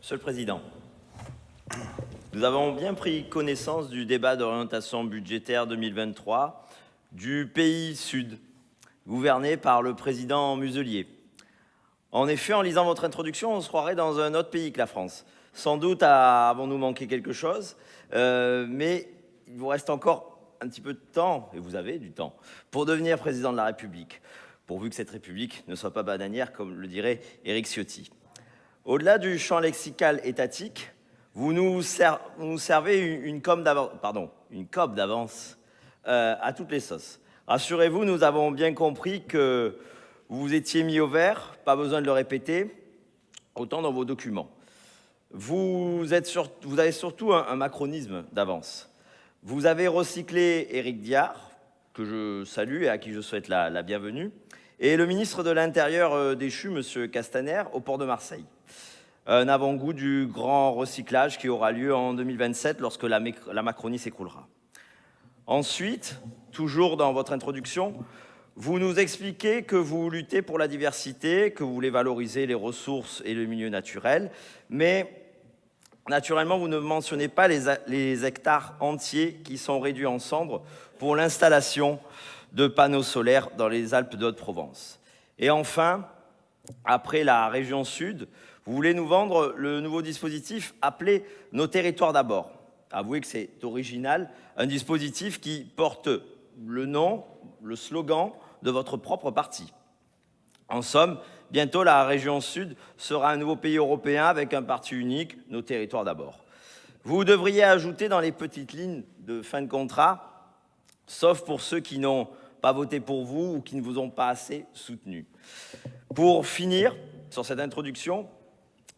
Monsieur le Président, nous avons bien pris connaissance du débat d'orientation budgétaire 2023 du pays Sud, gouverné par le président Muselier. En effet, en lisant votre introduction, on se croirait dans un autre pays que la France. Sans doute avons-nous manqué quelque chose, mais il vous reste encore un petit peu de temps, et vous avez du temps, pour devenir président de la République, pourvu que cette République ne soit pas bananière, comme le dirait Éric Ciotti. Au-delà du champ lexical étatique, vous nous servez une cobe d'avance à toutes les sauces. Rassurez-vous, nous avons bien compris que vous vous étiez mis au vert, pas besoin de le répéter, autant dans vos documents. Vous avez surtout un macronisme d'avance. Vous avez recyclé Éric Diard, que je salue et à qui je souhaite la bienvenue, et le ministre de l'Intérieur déchu, M. Castaner, au port de Marseille. Un avant-goût du grand recyclage qui aura lieu en 2027 lorsque la Macronie s'écroulera. Ensuite, toujours dans votre introduction, vous nous expliquez que vous luttez pour la diversité, que vous voulez valoriser les ressources et le milieu naturel, mais naturellement, vous ne mentionnez pas les hectares entiers qui sont réduits en cendres pour l'installation de panneaux solaires dans les Alpes de Haute-Provence. Et enfin, après la région Sud, vous voulez nous vendre le nouveau dispositif appelé « Nos territoires d'abord ». Avouez que c'est original, un dispositif qui porte le nom, le slogan de votre propre parti. En somme, bientôt la région Sud sera un nouveau pays européen avec un parti unique, « Nos territoires d'abord ». Vous devriez ajouter dans les petites lignes de fin de contrat, sauf pour ceux qui n'ont pas voté pour vous ou qui ne vous ont pas assez soutenu. Pour finir sur cette introduction,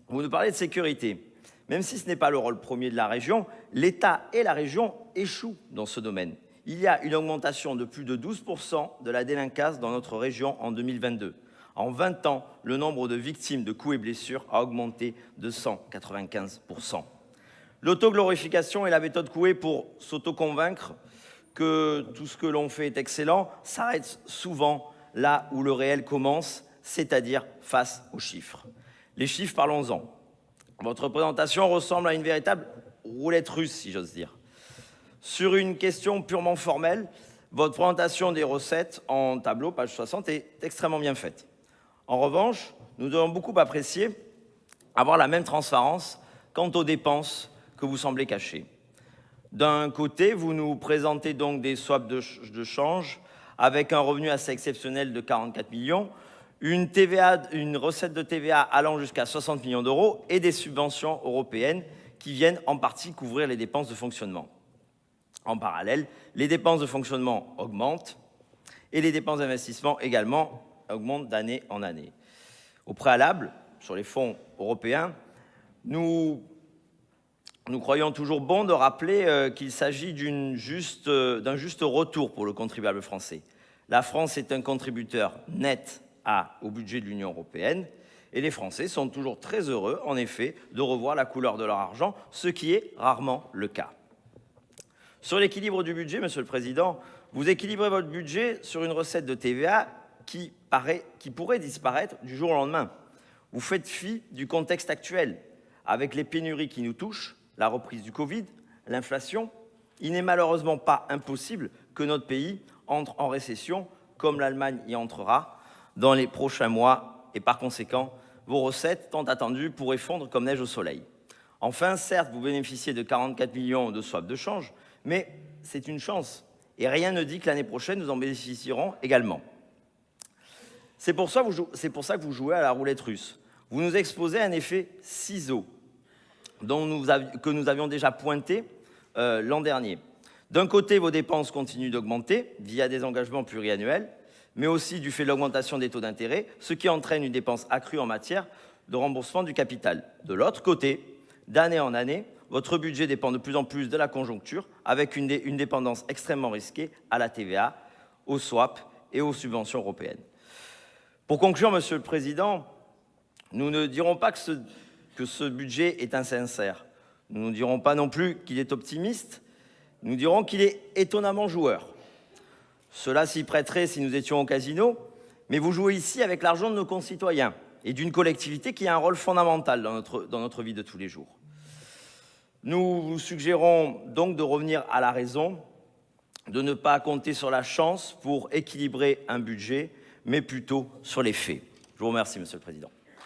vous nous parlez de sécurité. Même si ce n'est pas le rôle premier de la région, l'État et la région échouent dans ce domaine. Il y a une augmentation de plus de 12% de la délinquance dans notre région en 2022. En 20 ans, le nombre de victimes de coups et blessures a augmenté de 195%. L'autoglorification et la méthode Coué pour s'auto-convaincre que tout ce que l'on fait est excellent s'arrête souvent là où le réel commence, c'est-à-dire face aux chiffres. Les chiffres, parlons-en. Votre présentation ressemble à une véritable roulette russe, si j'ose dire. Sur une question purement formelle, votre présentation des recettes en tableau, page 60, est extrêmement bien faite. En revanche, nous devons beaucoup apprécier avoir la même transparence quant aux dépenses que vous semblez cacher. D'un côté, vous nous présentez donc des swaps de change avec un revenu assez exceptionnel de 44 millions, une recette de TVA allant jusqu'à 60 millions d'euros et des subventions européennes qui viennent en partie couvrir les dépenses de fonctionnement. En parallèle, les dépenses de fonctionnement augmentent et les dépenses d'investissement également augmentent d'année en année. Au préalable, sur les fonds européens, nous croyons toujours bon de rappeler qu'il s'agit d'un juste retour pour le contribuable français. La France est un contributeur net au budget de l'Union européenne et les Français sont toujours très heureux, en effet, de revoir la couleur de leur argent, ce qui est rarement le cas. Sur l'équilibre du budget, Monsieur le Président, vous équilibrez votre budget sur une recette de TVA qui pourrait disparaître du jour au lendemain. Vous faites fi du contexte actuel, avec les pénuries qui nous touchent, la reprise du Covid, l'inflation. Il n'est malheureusement pas impossible que notre pays entre en récession, comme l'Allemagne y entrera dans les prochains mois, et par conséquent, vos recettes tant attendues pourraient fondre comme neige au soleil. Enfin, certes, vous bénéficiez de 44 millions de swaps de change, mais c'est une chance, et rien ne dit que l'année prochaine, nous en bénéficierons également. C'est pour ça que vous jouez à la roulette russe. Vous nous exposez un effet ciseau que nous avions déjà pointé l'an dernier. D'un côté, vos dépenses continuent d'augmenter via des engagements pluriannuels, mais aussi du fait de l'augmentation des taux d'intérêt, ce qui entraîne une dépense accrue en matière de remboursement du capital. De l'autre côté, d'année en année, votre budget dépend de plus en plus de la conjoncture, avec une dépendance extrêmement risquée à la TVA, aux swaps et aux subventions européennes. Pour conclure, Monsieur le Président, nous ne dirons pas que ce budget est insincère. Nous ne dirons pas non plus qu'il est optimiste. Nous dirons qu'il est étonnamment joueur. Cela s'y prêterait si nous étions au casino, mais vous jouez ici avec l'argent de nos concitoyens et d'une collectivité qui a un rôle fondamental dans notre vie de tous les jours. Nous vous suggérons donc de revenir à la raison, de ne pas compter sur la chance pour équilibrer un budget, mais plutôt sur les faits. Je vous remercie, Monsieur le Président.